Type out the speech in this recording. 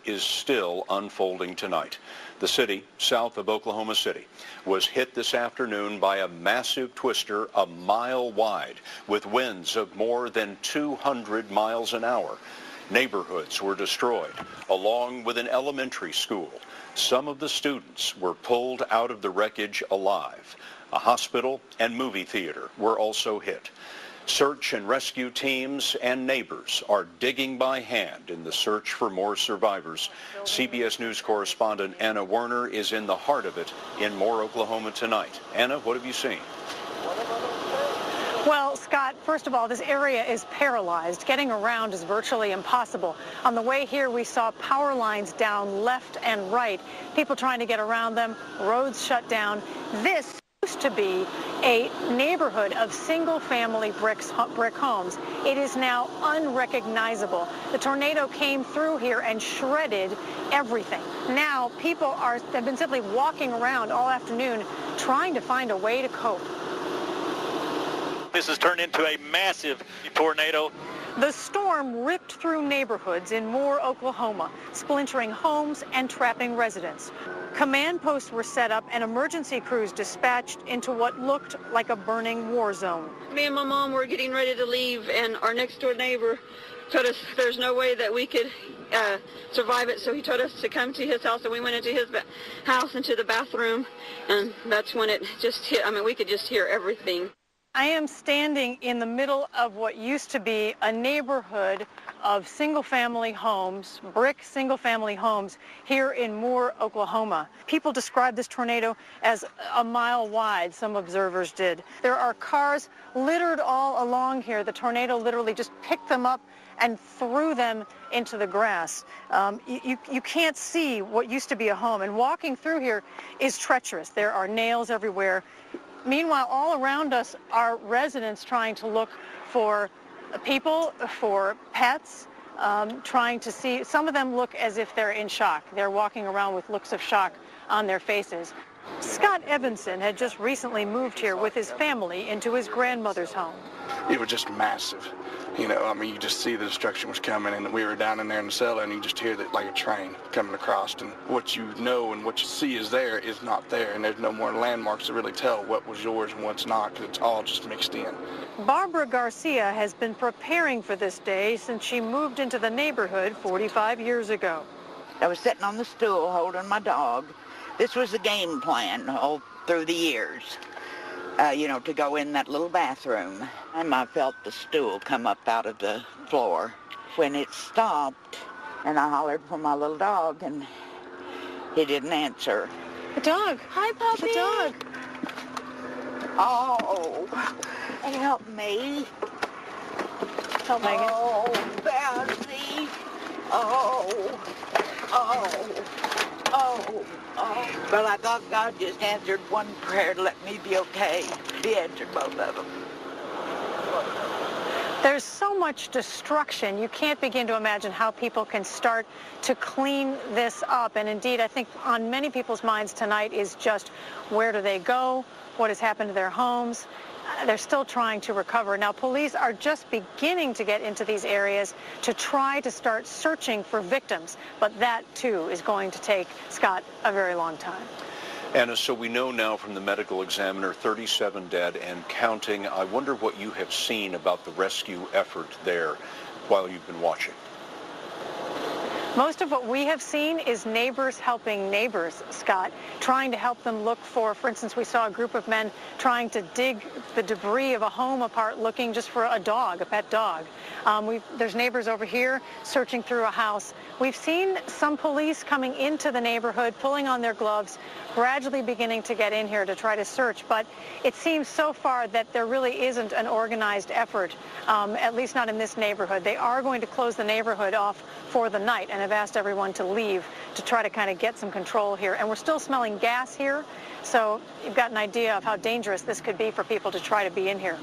is still unfolding tonight. The city, south of Oklahoma City, was hit this afternoon by a massive twister a mile wide with winds of more than 200 miles an hour. Neighborhoods were destroyed, along with an elementary school. Some of the students were pulled out of the wreckage alive. A hospital and movie theater were also hit. Search and rescue teams and neighbors are digging by hand in the search for more survivors. CBS News correspondent Anna Werner is in the heart of it in Moore, Oklahoma tonight. Anna, what have you seen? Well, Scott, first of all, this area is paralyzed. Getting around is virtually impossible. On the way here, we saw power lines down left and right, people trying to get around them, roads shut down. This used to be a neighborhood of single-family brick homes. It is now unrecognizable. The tornado came through here and shredded everything. Now people have been simply walking around all afternoon trying to find a way to cope. This has turned into a massive tornado. The storm ripped through neighborhoods in Moore, Oklahoma, splintering homes and trapping residents. Command posts were set up and emergency crews dispatched into what looked like a burning war zone. Me and my mom were getting ready to leave, and our next door neighbor told us there's no way that we could survive it, so he told us to come to his house, and we went into his house, into the bathroom, and that's when it just hit. I mean, we could just hear everything. I am standing in the middle of what used to be a neighborhood of single-family homes, brick single-family homes here in Moore, Oklahoma. People describe this tornado as a mile wide, some observers did. There are cars littered all along here. The tornado literally just picked them up and threw them into the grass. You can't see what used to be a home, and walking through here is treacherous. There are nails everywhere. Meanwhile, all around us are residents trying to look for people, for pets, trying to see. Some of them look as if they're in shock. They're walking around with looks of shock on their faces. Scott Evanson had just recently moved here with his family into his grandmother's home. It was just massive. You know, I mean, you just see the destruction was coming, and we were down in there in the cellar, and you just hear that like a train coming across, and what you know and what you see is there is not there, and there's no more landmarks to really tell what was yours and what's not, because it's all just mixed in. Barbara Garcia has been preparing for this day since she moved into the neighborhood 45 years ago. I was sitting on the stool holding my dog. This was the game plan all through the years. You know, to go in that little bathroom. And I felt the stool come up out of the floor. When it stopped, and I hollered for my little dog, and he didn't answer. The dog. Hi, Puppy. The dog. Oh, help me. Help Megan. Oh, Bessie. Oh, oh, oh. Oh, well, I thought God just answered one prayer to let me be okay. He answered both of them. There's so much destruction. You can't begin to imagine how people can start to clean this up. And indeed, I think on many people's minds tonight is just where do they go? What has happened to their homes? They're still trying to recover. Now, police are just beginning to get into these areas to try to start searching for victims. But that, too, is going to take, Scott, a very long time. Anna, so we know now from the medical examiner 37 dead and counting. I wonder what you have seen about the rescue effort there while you've been watching. Most of what we have seen is neighbors helping neighbors, Scott, trying to help them look for instance, we saw a group of men trying to dig the debris of a home apart looking just for a dog, a pet dog. There's neighbors over here searching through a house. We've seen some police coming into the neighborhood, pulling on their gloves, gradually beginning to get in here to try to search. But it seems so far that there really isn't an organized effort, at least not in this neighborhood. They are going to close the neighborhood off for the night and have asked everyone to leave to try to kind of get some control here. And we're still smelling gas here, so you've got an idea of how dangerous this could be for people to try to be in here.